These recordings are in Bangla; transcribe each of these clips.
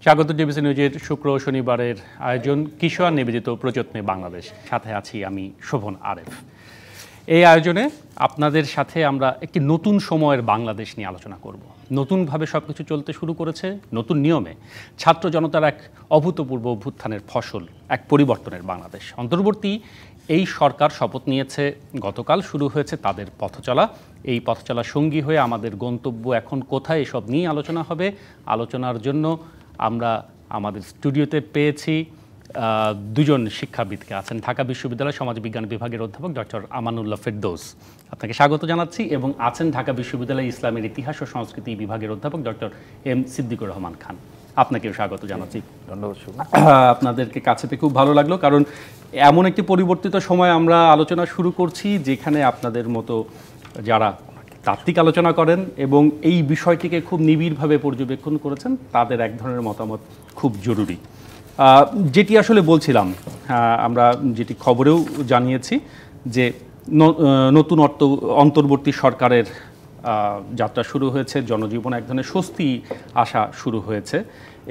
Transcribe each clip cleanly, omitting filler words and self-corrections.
স্বাগত ডিবিসি নিউজের শুক্র ও শনিবারের আয়োজন কিশোর নিবেদিত প্রযত্নে বাংলাদেশ। সাথে আছি আমি শোভন আরেফ। এই আয়োজনে আপনাদের সাথে আমরা একটি নতুন সময়ের বাংলাদেশ নিয়ে আলোচনা করব। নতুনভাবে সব কিছু চলতে শুরু করেছে, নতুন নিয়মে ছাত্র জনতার এক অভূতপূর্ব অভ্যুত্থানের ফসল, এক পরিবর্তনের বাংলাদেশ। অন্তর্বর্তী এই সরকার শপথ নিয়েছে, গতকাল শুরু হয়েছে তাদের পথচলা। এই পথচলা সঙ্গী হয়ে আমাদের গন্তব্য এখন কোথায়, এসব নিয়ে আলোচনা হবে। আলোচনার জন্য আমরা আমাদের স্টুডিওতে পেয়েছি দুজন শিক্ষাবিদকে। আছেন ঢাকা বিশ্ববিদ্যালয় সমাজবিজ্ঞান বিভাগের অধ্যাপক ডক্টর আমানুল্লাহ ফেরদৌস, আপনাকে স্বাগত জানাচ্ছি, এবং আছেন ঢাকা বিশ্ববিদ্যালয় ইসলামের ইতিহাস ও সংস্কৃতি বিভাগের অধ্যাপক ডক্টর এম সিদ্দিকুর রহমান খান, আপনাকেও স্বাগত জানাচ্ছি। ধন্যবাদ। আপনাদেরকে কাছে পেয়ে খুব ভালো লাগলো, কারণ এমন একটি পরিবর্তিত সময় আমরা আলোচনা শুরু করছি যেখানে আপনাদের মতো যারা তাত্ত্বিক আলোচনা করেন এবং এই বিষয়টিকে খুব নিবিড়ভাবে পর্যবেক্ষণ করেছেন, তাদের এক ধরনের মতামত খুব জরুরি। যেটি আসলে বলছিলাম, আমরা যেটি খবরেও জানিয়েছি যে নতুন অন্তর্বর্তী সরকারের যাত্রা শুরু হয়েছে, জনজীবন এক ধরনের স্বস্তি আসা শুরু হয়েছে,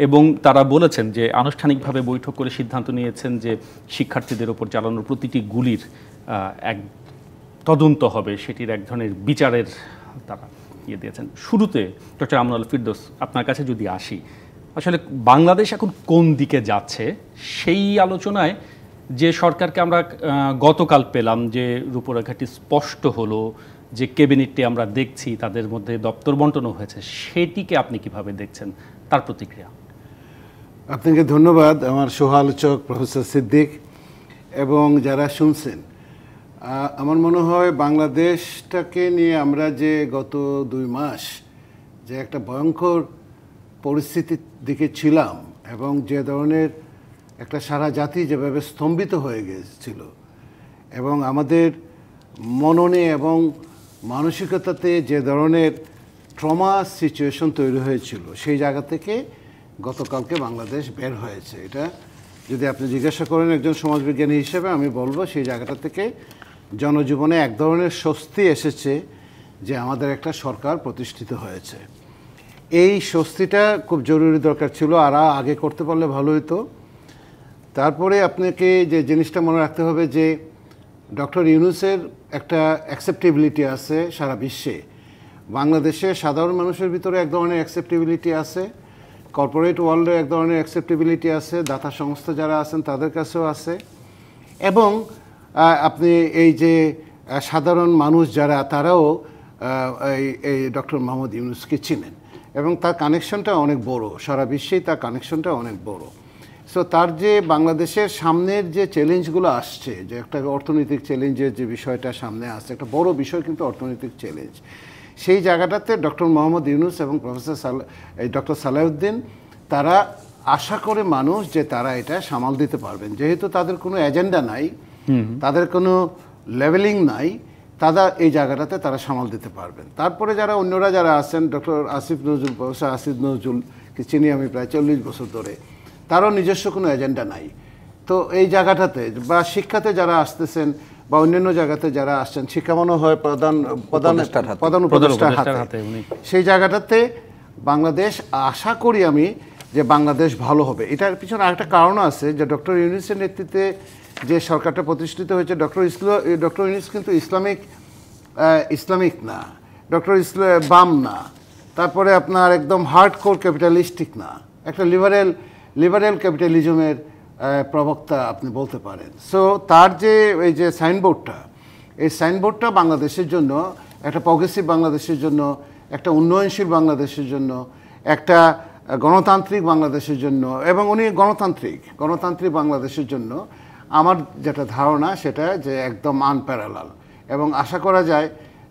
এবং তারা বলেছেন যে আনুষ্ঠানিকভাবে বৈঠক করে সিদ্ধান্ত নিয়েছেন যে শিক্ষার্থীদের ওপর চালানোর প্রতিটি গুলির এক তদন্ত হবে, সেটির এক ধরনের বিচারের তারা দিয়েছেন। শুরুতে ডক্টর আমানুল্লাহ ফেরদৌস, আপনার কাছে যদি আসি, আসলে বাংলাদেশ এখন কোন দিকে যাচ্ছে সেই আলোচনায় যে সরকারকে আমরা গতকাল পেলাম, যে রূপরেখাটি স্পষ্ট হলো, যে ক্যাবিনেটটি আমরা দেখছি, তাদের মধ্যে দপ্তর বন্টনও হয়েছে, সেটিকে আপনি কিভাবে দেখছেন, তার প্রতিক্রিয়া? আপনাকে ধন্যবাদ, আমার সহ আলোচক প্রফেসর সিদ্দিক এবং যারা শুনছেন। আমার মনে হয় বাংলাদেশটাকে নিয়ে আমরা যে গত 2 মাস যে একটা ভয়ঙ্কর পরিস্থিতির দিকে ছিলাম, এবং যে ধরনের একটা সারা জাতি যেভাবে স্তম্ভিত হয়ে গিয়েছিল, এবং আমাদের মননে এবং মানসিকতাতে যে ধরনের ট্রমা সিচুয়েশন তৈরি হয়েছিল, সেই জায়গা থেকে গতকালকে বাংলাদেশ বের হয়েছে। এটা যদি আপনি জিজ্ঞাসা করেন একজন সমাজবিজ্ঞানী হিসেবে, আমি বলবো সেই জায়গাটা থেকে জনজীবনে এক ধরনের স্বস্তি এসেছে যে আমাদের একটা সরকার প্রতিষ্ঠিত হয়েছে। এই স্বস্তিটা খুব জরুরি দরকার ছিল, আর আগে করতে পারলে ভালো হতো। তারপরে আপনাকে যে জিনিসটা মনে রাখতে হবে যে ডক্টর ইউনূসের একটা অ্যাকসেপ্টেবিলিটি আছে সারা বিশ্বে। বাংলাদেশে সাধারণ মানুষের ভিতরে এক ধরনের অ্যাকসেপ্টেবিলিটি আছে, কর্পোরেট ওয়ার্ল্ডে এক ধরনের অ্যাকসেপ্টেবিলিটি আছে, দাতা সংস্থা যারা আছেন তাদের কাছেও আছে, এবং আপনি এই যে সাধারণ মানুষ যারা, তারাও এই ডক্টর মোহাম্মদ ইউনূসকে চিনেন, এবং তার কানেকশনটা অনেক বড়, সারা বিশ্বেই তার কানেকশনটা অনেক বড়। সো তার যে বাংলাদেশের সামনের যে চ্যালেঞ্জগুলো আসছে, যে একটা অর্থনৈতিক চ্যালেঞ্জের যে বিষয়টা সামনে আসছে, একটা বড় বিষয় কিন্তু অর্থনৈতিক চ্যালেঞ্জ, সেই জায়গাটাতে ডক্টর মোহাম্মদ ইউনূস এবং প্রফেসর ডক্টর সালাউদ্দিন তারা আশা করে মানুষ যে তারা এটা সামাল দিতে পারবেন, যেহেতু তাদের কোনো এজেন্ডা নাই, তাদের কোনো লেভেলিং নাই, তারা এই জায়গাটাতে তারা সামাল দিতে পারবেন। তারপরে যারা অন্যরা যারা আছেন, ডক্টর আসিফ নজরুল, প্রফেসর আসিফ নজরুলকে চিনি আমি প্রায় 40 বছর ধরে, তারও নিজস্ব কোনো এজেন্ডা নাই। তো এই জায়গাটাতে বা শিক্ষাতে যারা আসতেছেন বা অন্যান্য জায়গাতে যারা আসছেন, শিক্ষা মনে হয় প্রধান উপদেষ্টার হাতে, সেই জায়গাটাতে বাংলাদেশ, আশা করি আমি যে বাংলাদেশ ভালো হবে। এটার পিছনে আরেকটা কারণ আছে, যে ডক্টর ইউনূসের নেতৃত্বে যে সরকারটা প্রতিষ্ঠিত হয়েছে, ডক্টর ইউনূস কিন্তু ইসলামিক না, ডক্টর বাম না, তারপরে আপনার একদম হার্ডকোর ক্যাপিটালিস্টিক না, একটা লিবারেল ক্যাপিটালিজমের প্রবক্তা আপনি বলতে পারেন। সো তার যে এই যে সাইনবোর্ডটা, এই সাইনবোর্ডটা বাংলাদেশের জন্য, একটা প্রগ্রেসিভ বাংলাদেশের জন্য, একটা উন্নয়নশীল বাংলাদেশের জন্য, একটা গণতান্ত্রিক বাংলাদেশের জন্য, এবং উনি গণতান্ত্রিক বাংলাদেশের জন্য আমার যেটা ধারণা সেটা যে একদম আনপ্যারালাল, এবং আশা করা যায়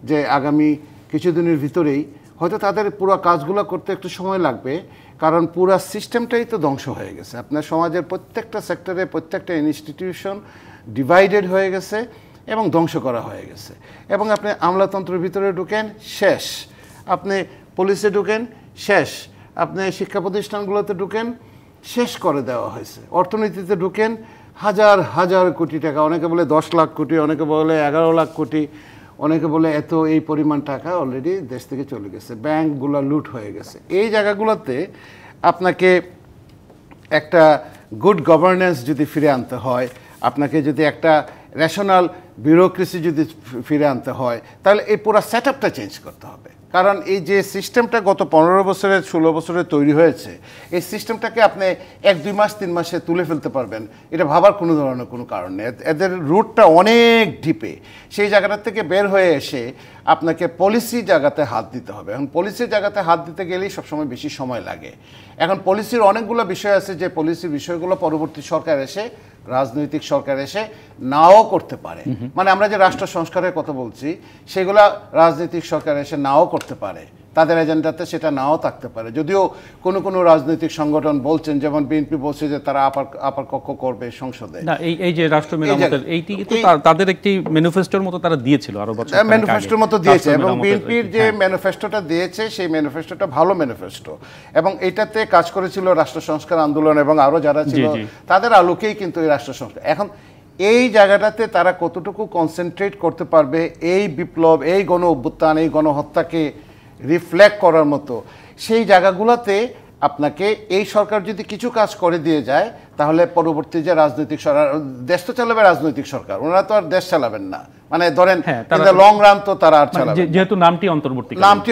যে আগামী কিছুদিনের ভিতরেই হয়তো তাদের পুরো কাজগুলো করতে একটু সময় লাগবে, কারণ পুরো সিস্টেমটাই তো ধ্বংস হয়ে গেছে। আপনার সমাজের প্রত্যেকটা সেক্টরে, প্রত্যেকটা ইনস্টিটিউশন ডিভাইডেড হয়ে গেছে এবং ধ্বংস করা হয়ে গেছে। এবং আপনি আমলাতন্ত্রের ভিতরে ঢুকেন, শেষ। আপনি পুলিশে ঢুকেন, শেষ। আপনি শিক্ষা প্রতিষ্ঠানগুলোতে ঢুকেন, শেষ করে দেওয়া হয়েছে। অর্থনীতিতে ঢুকেন, হাজার হাজার কোটি টাকা, অনেকে বলে 10 লাখ কোটি, অনেকে বলে 11 লাখ কোটি, অনেকে বলে এত এই পরিমাণ টাকা অলরেডি দেশ থেকে চলে গেছে, ব্যাংকগুলো লুট হয়ে গেছে। এই জায়গাগুলোতে আপনাকে একটা গুড গভর্নেন্স যদি ফিরে আনতে হয়, আপনাকে যদি একটা রেশনাল ব্যুরোক্রেসি যদি ফিরে আনতে হয়, তাহলে এই পুরো সেট আপটা চেঞ্জ করতে হবে। কারণ এই যে সিস্টেমটা গত 15 বছরের 16 বছরে তৈরি হয়েছে, এই সিস্টেমটাকে আপনি 1-2 মাস 3 মাসে তুলে ফেলতে পারবেন, এটা ভাবার কোনো ধরনের কোনো কারণ নেই। এদের রুটটা অনেক ডিপে। সেই জায়গাটা থেকে বের হয়ে এসে আপনাকে পলিসি জায়গাতে হাত দিতে হবে। এখন পলিসির জায়গাতে হাত দিতে গেলেই সবসময় বেশি সময় লাগে। এখন পলিসির অনেকগুলো বিষয় আছে যে পলিসির বিষয়গুলো পরবর্তী সরকার এসে, রাজনৈতিক সরকার এসে নাও করতে পারে। মানে আমরা যে রাষ্ট্র সংস্কারের কথা বলছি, সেগুলা রাজনৈতিক সরকার এসে নাও করতে পারে, তাদের এজেন্ডাতে সেটা নাও থাকতে পারে। যদিও কোনো কোনো রাজনৈতিক সংগঠন বলছেন, যেমন বিএনপি বলছে যে তারা আপার কক্ষ করবে সংসদে। না, এই যে রাষ্ট্র মেরামতের এইটি তো তাদের একটি ম্যানিফেস্টোর মতো তারা দিয়েছিল আরো বছর খানেক আগে। ম্যানিফেস্টোর মতো দিয়েছে, এবং বিএনপির যে ম্যানিফেস্টোটা দিয়েছে সেই ম্যানিফেস্টোটা ভালো ম্যানিফেস্টো, এবং এটাতে কাজ করেছিল রাষ্ট্র সংস্কার আন্দোলন এবং আরো যারা ছিল, তাদের আলোকেই কিন্তু এই রাষ্ট্র সংস্কার। এখন এই জায়গাটাতে তারা কতটুকু কনসেন্ট্রেট করতে পারবে, এই বিপ্লব, এই গণ অভ্যুত্থান, এই গণহত্যাকে রিফ্লেক্ট করার মতো সেই জায়গাগুলোতে আপনাকে এই সরকার যদি কিছু কাজ করে দিয়ে যায়, তাহলে পরবর্তী যে রাজনৈতিক সরকার, দেশ তো চালাবে রাজনৈতিক সরকার, ওনারা তো আর দেশ চালাবেন না। মানে ধরেন লং রান তো তারা আর চালাবে, যেহেতু নামটি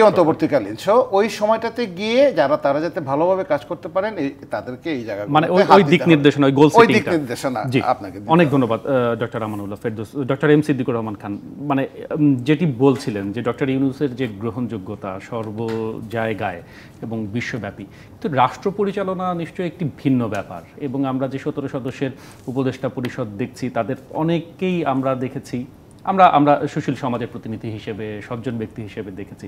অন্তর্বর্তীকালীন। সো ওই সময়টাতে গিয়ে তারা যাতে ভালোভাবে কাজ করতে পারেন, তাদেরকে এই জায়গা, মানে ওই দিক নির্দেশনা, ওই গোল ওই দিক নির্দেশনা আপনাকে। অনেক ধন্যবাদ doctor Amanullah Ferdous. Doctor M Siddiqur Rahman Khan, মানে যেটি বলছিলেন যে ডক্টর ইউনূসের যে গ্রহণযোগ্যতা সর্ব জায়গায় এবং বিশ্বব্যাপী, কিন্তু রাষ্ট্র পরিচালনা নিশ্চয়ই একটি ভিন্ন ব্যাপার। এবং আমরা যে 17 সদস্যের উপদেষ্টা পরিষদ দেখছি, তাদের অনেককেই আমরা দেখেছি, আমরা সুশীল সমাজের প্রতিনিধি হিসেবে, সজ্জন ব্যক্তি হিসেবে দেখেছি।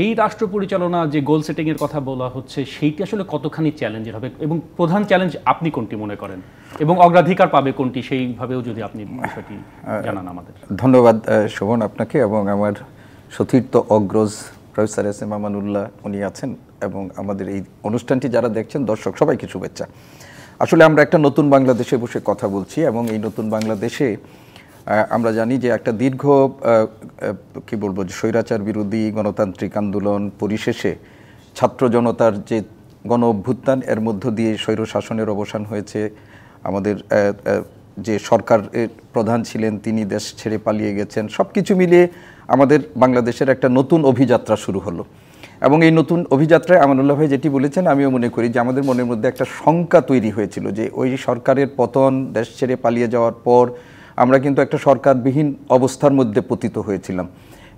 এই রাষ্ট্র পরিচালনা যে গোল সেটিংয়ের কথা বলা হচ্ছে, সেইটি আসলে কতখানি চ্যালেঞ্জের হবে, এবং প্রধান চ্যালেঞ্জ আপনি কোনটি মনে করেন, এবং অগ্রাধিকার পাবে কোনটি, সেইভাবেও যদি আপনি বিষয়টি জানান আমাদের। ধন্যবাদ শোভন আপনাকে, এবং আমার সতীর্থ অগ্রজ প্রফেসর এস এম আমানুল্লাহ উনি আছেন, এবং আমাদের এই অনুষ্ঠানটি যারা দেখছেন দর্শক সবাইকে শুভেচ্ছা। আসলে আমরা একটা নতুন বাংলাদেশে বসে কথা বলছি, এবং এই নতুন বাংলাদেশে আমরা জানি যে একটা দীর্ঘ কি বলবো যে স্বৈরাচার বিরোধী গণতান্ত্রিক আন্দোলন পরিশেষে ছাত্র জনতার যে গণ অভ্যুত্থান, এর মধ্য দিয়ে স্বৈর শাসনের অবসান হয়েছে। আমাদের যে সরকার প্রধান ছিলেন তিনি দেশ ছেড়ে পালিয়ে গেছেন। সব কিছু মিলিয়ে আমাদের বাংলাদেশের একটা নতুন অভিযাত্রা শুরু হলো, এবং এই নতুন অভিযাত্রায় আমানুল্লাহ ভাই যেটি বলেছেন, আমিও মনে করি যে আমাদের মনের মধ্যে একটা শঙ্কা তৈরি হয়েছিল যে ওই সরকারের পতন, দেশ ছেড়ে পালিয়ে যাওয়ার পর আমরা কিন্তু একটা সরকারবিহীন অবস্থার মধ্যে পতিত হয়েছিলাম,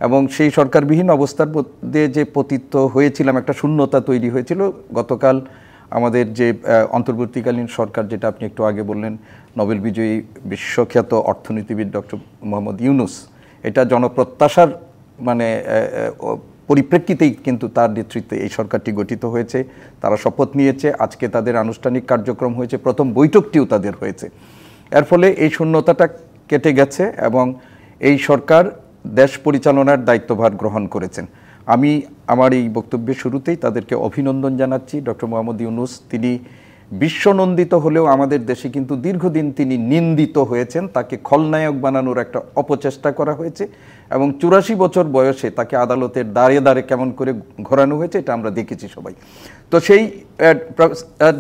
এবং সেই সরকারবিহীন অবস্থার মধ্যে যে পতিত হয়েছিলাম, একটা শূন্যতা তৈরি হয়েছিল। গতকাল আমাদের যে অন্তর্বর্তীকালীন সরকার, যেটা আপনি একটু আগে বললেন, নোবেল বিজয়ী বিশ্বখ্যাত অর্থনীতিবিদ ডক্টর মোহাম্মদ ইউনূস, এটা জনপ্রত্যাশার মানে পরিপ্রেক্ষিতেই কিন্তু তার নেতৃত্বে এই সরকারটি গঠিত হয়েছে। তারা শপথ নিয়েছে, আজকে তাদের আনুষ্ঠানিক কার্যক্রম হয়েছে, প্রথম বৈঠকটিও তাদের হয়েছে। এর ফলে এই শূন্যতাটা কেটে গেছে, এবং এই সরকার দেশ পরিচালনার দায়িত্বভার গ্রহণ করেছেন। আমি আমার এই বক্তব্যের শুরুতেই তাদেরকে অভিনন্দন জানাচ্ছি। ডক্টর মোহাম্মদ ইউনূস তিনি বিশ্বনন্দিত হলেও আমাদের দেশে কিন্তু দীর্ঘদিন তিনি নিন্দিত হয়েছেন। তাকে খলনায়ক বানানোর একটা অপচেষ্টা করা হয়েছে, এবং 84 বছর বয়সে তাকে আদালতের দ্বারে দ্বারে কেমন করে ঘোরানো হয়েছে, এটা আমরা দেখেছি সবাই। তো সেই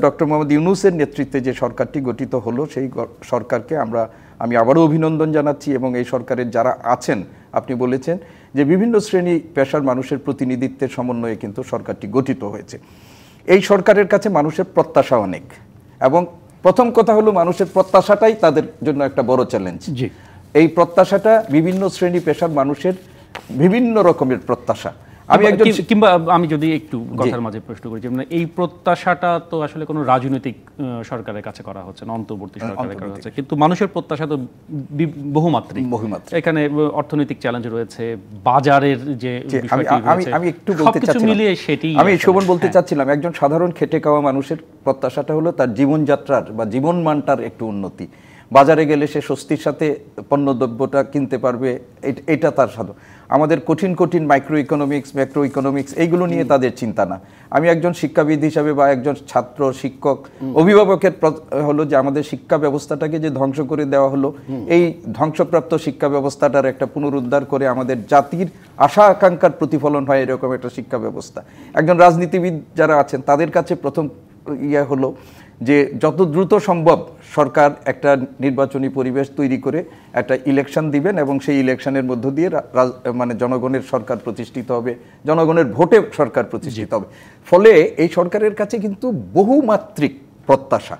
ডক্টর মোহাম্মদ ইউনূসের নেতৃত্বে যে সরকারটি গঠিত হলো, সেই সরকারকে আমি আবারও অভিনন্দন জানাচ্ছি। এবং এই সরকারের যারা আছেন, আপনি বলেছেন যে বিভিন্ন শ্রেণী পেশার মানুষের প্রতিনিধিত্বের সমন্বয়ে কিন্তু সরকারটি গঠিত হয়েছে। এই সরকারের কাছে মানুষের প্রত্যাশা অনেক, এবং প্রথম কথা হলো মানুষের প্রত্যাশাটাই তাদের জন্য একটা বড় চ্যালেঞ্জ। এই প্রত্যাশাটা বিভিন্ন শ্রেণী পেশার মানুষের বিভিন্ন রকমের প্রত্যাশা। আমি যদি একটু কথার মাঝে প্রশ্ন করি, মানে এই প্রত্যাশাটা তো আসলে কোনো রাজনৈতিক সরকারের কাছে করা হচ্ছে না, অন্তর্বর্তী সরকারের করা হচ্ছে, কিন্তু মানুষের প্রত্যাশা তো বহুমাত্রিক। এখানে অর্থনৈতিক চ্যালেঞ্জ রয়েছে, বাজারের যে আমি একটু বলতে চাচ্ছিলাম, আমি শোভন বলতে চাচ্ছিলাম, একজন সাধারণ খেটে খাওয়া মানুষের প্রত্যাশাটা হলো তার জীবনযাত্রার বা জীবনমানটার একটু উন্নতি। বাজারে গেলে সে স্বস্তির সাথে পণ্যদ্রব্যটা কিনতে পারবে, এটা তার সাধন। আমাদের কঠিন কঠিন মাইক্রো ইকোনমিক্স, ম্যাক্রো ইকোনমিক্স, এইগুলো নিয়ে তাদের চিন্তা না। আমি একজন শিক্ষাবিদ হিসাবে বা একজন ছাত্র, শিক্ষক, অভিভাবকের হলো যে আমাদের শিক্ষা ব্যবস্থাটাকে যে ধ্বংস করে দেওয়া হলো, এই ধ্বংসপ্রাপ্ত শিক্ষা ব্যবস্থাটার একটা পুনরুদ্ধার করে আমাদের জাতির আশা আকাঙ্ক্ষার প্রতিফলন হয় এরকম একটা শিক্ষা ব্যবস্থা। একজন রাজনীতিবিদ যারা আছেন তাদের কাছে প্রথম ইয়ে হলো যে যত দ্রুত সম্ভব সরকার একটা নির্বাচনী পরিবেশ তৈরি করে একটা ইলেকশন দিবেন এবং সেই ইলেকশনের মধ্য দিয়ে মানে জনগণের সরকার প্রতিষ্ঠিত হবে, জনগণের ভোটে সরকার প্রতিষ্ঠিত হবে। ফলে এই সরকারের কাছে কিন্তু বহুমাত্রিক প্রত্যাশা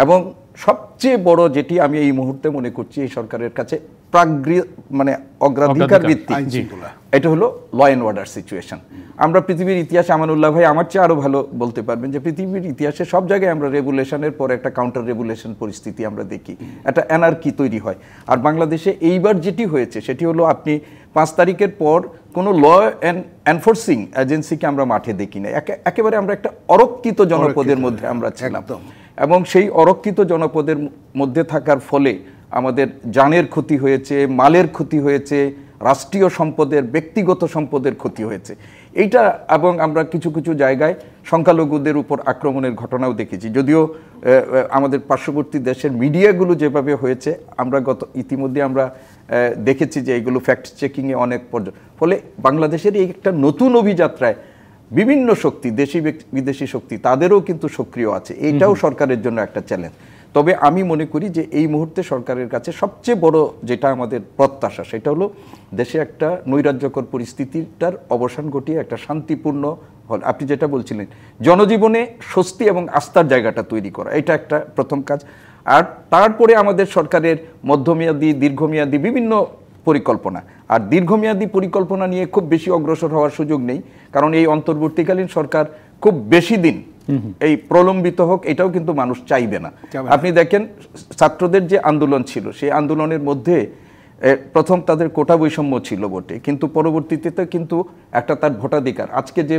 এবং সবচেয়ে বড় যেটি আমি এই মুহূর্তে মনে করছি এই সরকারের কাছে মানে অগ্রাধিকার ভিত্তিক, এটা হলো ল অ্যান্ড অর্ডার সিচুয়েশন। আমরা পৃথিবীর ইতিহাসে, আমানুল্লাহ ভাই আমার চেয়ে আরো ভালো বলতে পারবেন, যে পৃথিবীর ইতিহাসে সব জায়গায় আমরা রেগুলেশনের পর একটা কাউন্টার রেগুলেশন পরিস্থিতি আমরা দেখি, একটা অ্যানার্কি তৈরি হয়। আর বাংলাদেশে এইবার যেটি হয়েছে সেটি হলো আপনি 5 তারিখের পর কোনো ল এনফোর্সিং এজেন্সিকে আমরা মাঠে দেখি না, একেবারে আমরা একটা অরক্ষিত জনপদের মধ্যে আমরা ছিলাম এবং সেই অরক্ষিত জনপদের মধ্যে থাকার ফলে আমাদের জানের ক্ষতি হয়েছে, মালের ক্ষতি হয়েছে, রাষ্ট্রীয় সম্পদের, ব্যক্তিগত সম্পদের ক্ষতি হয়েছে এইটা। এবং আমরা কিছু কিছু জায়গায় সংখ্যালঘুদের উপর আক্রমণের ঘটনাও দেখেছি, যদিও আমাদের পার্শ্ববর্তী দেশের মিডিয়াগুলো যেভাবে হয়েছে আমরা ইতিমধ্যে আমরা দেখেছি যে এইগুলো ফ্যাক্ট চেকিংয়ে অনেক ফলে বাংলাদেশের এই একটা নতুন অভিযাত্রায় বিভিন্ন শক্তি, দেশি বিদেশি শক্তি, তাদেরও কিন্তু সক্রিয় আছে। এইটাও সরকারের জন্য একটা চ্যালেঞ্জ। তবে আমি মনে করি যে এই মুহূর্তে সরকারের কাছে সবচেয়ে বড় যেটা আমাদের প্রত্যাশা সেটা হলো দেশে একটা নৈরাজ্যকর পরিস্থিতিটার অবসান ঘটিয়ে একটা শান্তিপূর্ণ, আপনি যেটা বলছিলেন, জনজীবনে স্বস্তি এবং আস্থার জায়গাটা তৈরি করা, এটা একটা প্রথম কাজ। আর তারপরে আমাদের সরকারের মধ্যমেয়াদী, দীর্ঘমেয়াদী বিভিন্ন পরিকল্পনা, আর দীর্ঘমেয়াদী পরিকল্পনা নিয়ে খুব বেশি অগ্রসর হওয়ার সুযোগ নেই, কারণ এই অন্তর্বর্তীকালীন সরকার খুব বেশি দিন এই প্রলম্বিত হোক এটাও কিন্তু মানুষ চাইবে না। আপনি দেখেন ছাত্রদের যে আন্দোলন ছিল সেই আন্দোলনের মধ্যে প্রথম তাদের কোটা বৈষম্য ছিল বটে, কিন্তু পরবর্তীতে কিন্তু একটা তার ভোটাধিকার, আজকে যে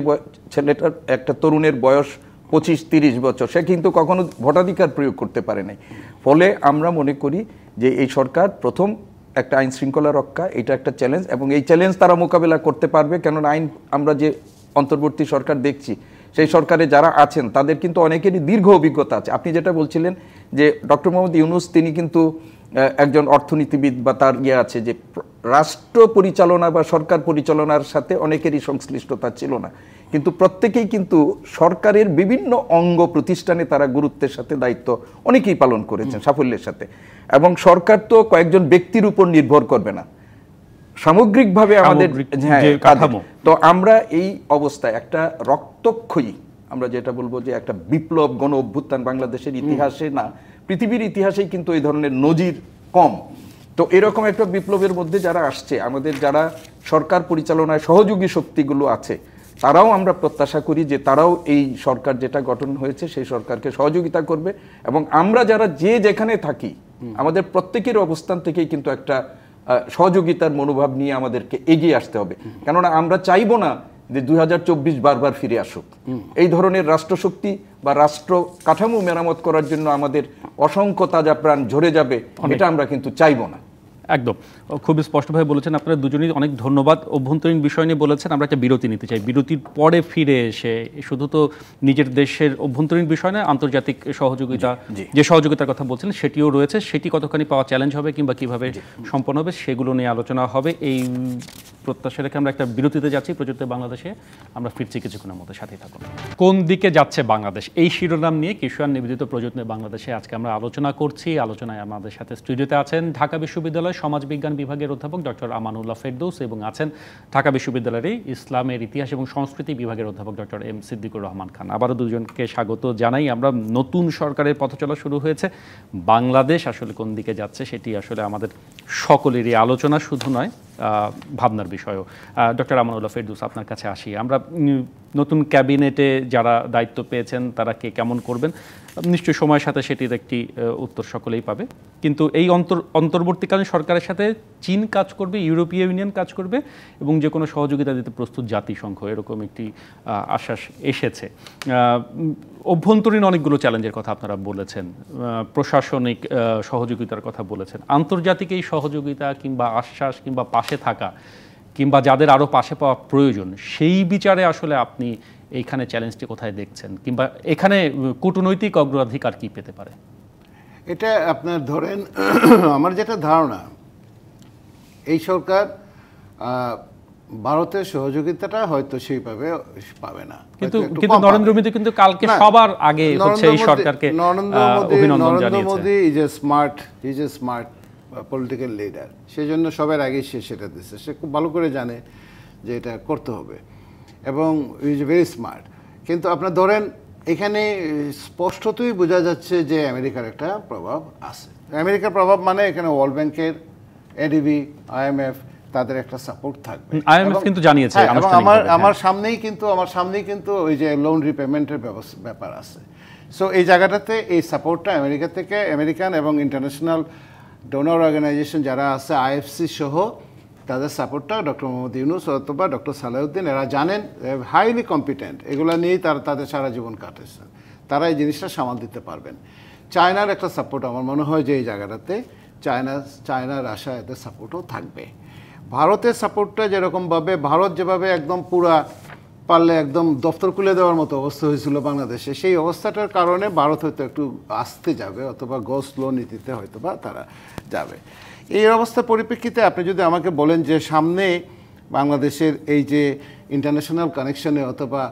ছেলেটার একটা তরুণের বয়স 25-30 বছর, সে কিন্তু কখনো ভোটাধিকার প্রয়োগ করতে পারে নাই। ফলে আমরা মনে করি যে এই সরকার প্রথম একটা আইন শৃঙ্খলা রক্ষা, এটা একটা চ্যালেঞ্জ এবং এই চ্যালেঞ্জ তারা মোকাবেলা করতে পারবে, কেননা আইন, আমরা যে অন্তর্বর্তী সরকার দেখছি সেই সরকারে যারা আছেন তাদের কিন্তু অনেকেরই দীর্ঘ অভিজ্ঞতা আছে। আপনি যেটা বলছিলেন যে ডক্টর মোহাম্মদ ইউনূস, তিনি কিন্তু একজন অর্থনীতিবিদ বা তার ইয়ে আছে যে রাষ্ট্র পরিচালনা বা সরকার পরিচালনার সাথে অনেকেরই সংশ্লিষ্টতা ছিল না, কিন্তু প্রত্যেকেই কিন্তু সরকারের বিভিন্ন অঙ্গ প্রতিষ্ঠানে তারা গুরুত্বের সাথে দায়িত্ব অনেকেই পালন করেছেন সাফল্যের সাথে। এবং সরকার তো কয়েকজন ব্যক্তির উপর নির্ভর করবে না, সামগ্রিকভাবে আমাদের তো আমরা এই অবস্থায় একটা রক্তক্ষয়ী, আমরা যেটা বলবো যে একটা বিপ্লব, গণ অভ্যুত্থান বাংলাদেশের ইতিহাসে না পৃথিবীর ইতিহাসেই কিন্তু এই ধরনের নজির কম। তো এরকম একটা বিপ্লবের মধ্যে যারা আসছে, আমাদের যারা সরকার পরিচালনায় সহযোগী শক্তিগুলো আছে, তারাও আমরা প্রত্যাশা করি যে তারাও এই সরকার যেটা গঠন হয়েছে সেই সরকারকে সহযোগিতা করবে এবং আমরা যারা যে যেখানে থাকি আমাদের প্রত্যেকের অবস্থান থেকেই কিন্তু একটা সহযোগিতার মনোভাব নিয়ে আমাদেরকে এগিয়ে আসতে হবে, কেননা আমরা চাইবো না যে 2024 বারবার ফিরে আসুক। এই ধরনের রাষ্ট্রশক্তি বা রাষ্ট্র কাঠামো মেরামত করার জন্য আমাদের অসংখ্য তাজা প্রাণ ঝরে যাবে, এটা আমরা কিন্তু চাইবো না। একদম খুব স্পষ্টভাবে বলেছেন আপনারা দুজনেই, অনেক ধন্যবাদ। অভ্যন্তরীণ বিষয় নিয়ে বলেছেন, আমরা একটা বিরতি নিতে চাই। বিরতির পরে ফিরে এসে শুধু তো নিজের দেশের অভ্যন্তরীণ বিষয় নয়, আন্তর্জাতিক সহযোগিতা, যে সহযোগিতার কথা বলছেন সেটিও রয়েছে, সেটি কতখানি পাওয়া চ্যালেঞ্জ হবে কিংবা কিভাবে সম্পন্ন হবে সেগুলো নিয়ে আলোচনা হবে। এই প্রত্যাশা রেখে আমরা একটা বিরতিতে যাচ্ছি। প্রযুক্তি বাংলাদেশে আমরা ফিরছি কিছুক্ষণের মধ্যে, সাথেই থাকুন। কোন দিকে যাচ্ছে বাংলাদেশ, এই শিরোনাম নিয়ে কিশোর নিবেদিত প্রযুক্তি বাংলাদেশে আজকে আমরা আলোচনা করছি। আলোচনায় আমাদের সাথে স্টুডিওতে আছেন ঢাকা বিশ্ববিদ্যালয় সমাজবিজ্ঞান বিভাগের অধ্যাপক ডক্টর আমানুল্লাহ ফেরদৌস এবং আছেন ঢাকা বিশ্ববিদ্যালয়ের ইসলামের ইতিহাস এবং সংস্কৃতি বিভাগের অধ্যাপক ডক্টর এম সিদ্দিকুর রহমান খান। আবারও দুজনকে স্বাগত জানাই। আমরা নতুন সরকারের পথ চলা শুরু হয়েছে, বাংলাদেশ আসলে কোন দিকে যাচ্ছে সেটি আসলে আমাদের সকলেরই আলোচনা, শুধু নয় ভাবনার বিষয়ও। ডক্টর আমানুল্লাহ ফেরদৌস, আপনার কাছে আসি। আমরা নতুন ক্যাবিনেটে যারা দায়িত্ব পেয়েছেন তারা কে কেমন করবেন নিশ্চয়ই সময়ের সাথে সেটির একটি উত্তর সকলেই পাবে, কিন্তু এই অন্তর্বর্তীকালীন সরকারের সাথে চীন কাজ করবে, ইউরোপীয় ইউনিয়ন কাজ করবে এবং যে কোনো সহযোগিতা দিতে প্রস্তুত জাতিসংঘ, এরকম একটি আশ্বাস এসেছে। অভ্যন্তরীণ অনেকগুলো চ্যালেঞ্জের কথা আপনারা বলেছেন, প্রশাসনিক সহযোগিতার কথা বলেছেন, আন্তর্জাতিক এই সহযোগিতা কিংবা আশ্বাস কিংবা পাশে থাকা কিংবা যাদের আরও পাশে পাওয়া প্রয়োজন, সেই বিচারে আসলে আপনি এইখানে চ্যালেঞ্জটি কোথায় দেখছেন কিংবা এখানে কূটনৈতিক অগ্রাধিকার কি পেতে পারে? এটা আপনার ধরেন, আমার যেটা ধারণা, এই সরকার ভারতের সহযোগিতাটা হয়তো সেইভাবে পাবে না, কিন্তু নরেন্দ্র মোদী কিন্তু কালকে সবার আগে হচ্ছে এই সরকারকে অভিনন্দন জানিয়েছে। Narendra Modi is a smart political leader, সেই জন্য সবার আগে সে সেটা দিচ্ছে। সে খুব ভালো করে জানে যে এটা করতে হবে এবং ইজ ভেরি স্মার্ট। কিন্তু আপনার ধরেন এখানে স্পষ্টতই বোঝা যাচ্ছে যে আমেরিকার একটা প্রভাব আছে। আমেরিকার প্রভাব মানে এখানে ওয়ার্ল্ড ব্যাংকের, এডিবি, আইএমএফ তাদের একটা সাপোর্ট থাকবে। আইএমএফ কিন্তু জানিয়েছে এবং আমার সামনেই কিন্তু ওই যে লোন রিপেমেন্টের ব্যাপার আছে। সো এই জায়গাটাতে এই সাপোর্টটা আমেরিকা থেকে, আমেরিকান এবং ইন্টারন্যাশনাল ডোনার অর্গানাইজেশন যারা আছে আইএফসি সহ, তাদের সাপোর্টটা ডক্টর মোহাম্মদ ইউনূস অথবা ডক্টর সালাউদ্দিন, এরা জানেন, হাইলি কম্পিটেন্ট, এগুলো নিয়েই তাদের সারা জীবন কাটেছেন, তারা এই জিনিসটা সামাল দিতে পারবেন। চায়নার একটা সাপোর্ট আমার মনে হয় যে এই জায়গাটাতে চায়না রাশিয়া এদের সাপোর্টও থাকবে। ভারতের সাপোর্টটা যেরকমভাবে, ভারত যেভাবে একদম পুরা পারলে একদম দপ্তর খুলে দেওয়ার মতো অবস্থা হয়েছিল বাংলাদেশে, সেই অবস্থাটার কারণে ভারত হয়তো একটু আসতে যাবে অথবা গো স্লো নীতিতে হয়তো বা তারা যাবে। এই অবস্থার পরিপ্রেক্ষিতে আপনি যদি আমাকে বলেন যে সামনে বাংলাদেশের এই যে ইন্টারন্যাশনাল কানেকশনে অথবা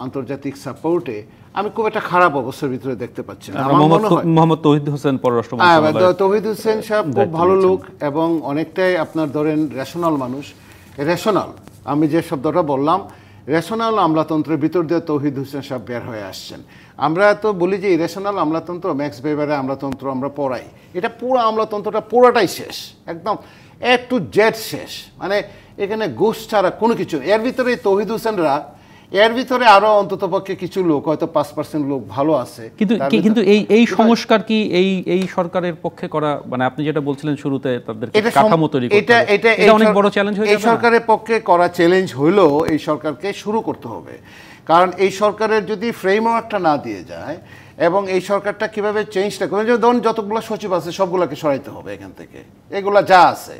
আন্তর্জাতিক সাপোর্টে আমি খুব একটা খারাপ অবস্থার ভিতরে দেখতে পাচ্ছি না। মোহাম্মদ তৌহিদ হোসেন পররাষ্ট্রমন্ত্রী, তৌহিদ হোসেন সাহেব খুব ভালো লোক এবং অনেকটাই আপনার ধরেন রেশনাল মানুষ। রেশনাল, আমি যে শব্দটা বললাম, রেশনাল আমলাতন্ত্রের ভিতর দিয়ে তৌহিদ হোসেন সাহেব বের হয়ে আসছেন। আমরা তো বলি যে ইরেশনাল আমলাতন্ত্র, ম্যাক্স ওয়েবারের আমলাতন্ত্র আমরা পড়াই, এটা পুরো আমলাতন্ত্রটা পুরোটাই শেষ, একদম এ টু জেড শেষ, মানে এখানে ঘুষ ছাড়া কোনো কিছু। এর ভিতরে তৌহিদ হোসেনরা, এর ভিতরে আরো অন্ততপক্ষে কিছু লোক, হয়তো 5% লোক ভালো আছে। কিন্তু এই সংস্কার কি এই সরকারের পক্ষে করা, মানে আপনি যেটা বলছিলেন শুরুতে তাদের কাঠামো তৈরি করতে হবে, এটা অনেক বড় চ্যালেঞ্জ হয়ে যাবে। এই সরকারের পক্ষে করা চ্যালেঞ্জ হইলেও এই সরকারকে শুরু করতে হবে, কারণ এই সরকারের যদি ফ্রেমওয়ার্কটা না দিয়ে যায় এবং এই সরকারটা কিভাবে চেঞ্জটা করে, ধরুন যতগুলো সচিব আছে সবগুলোকে সরাইতে হবে এখান থেকে, এগুলা যা আছে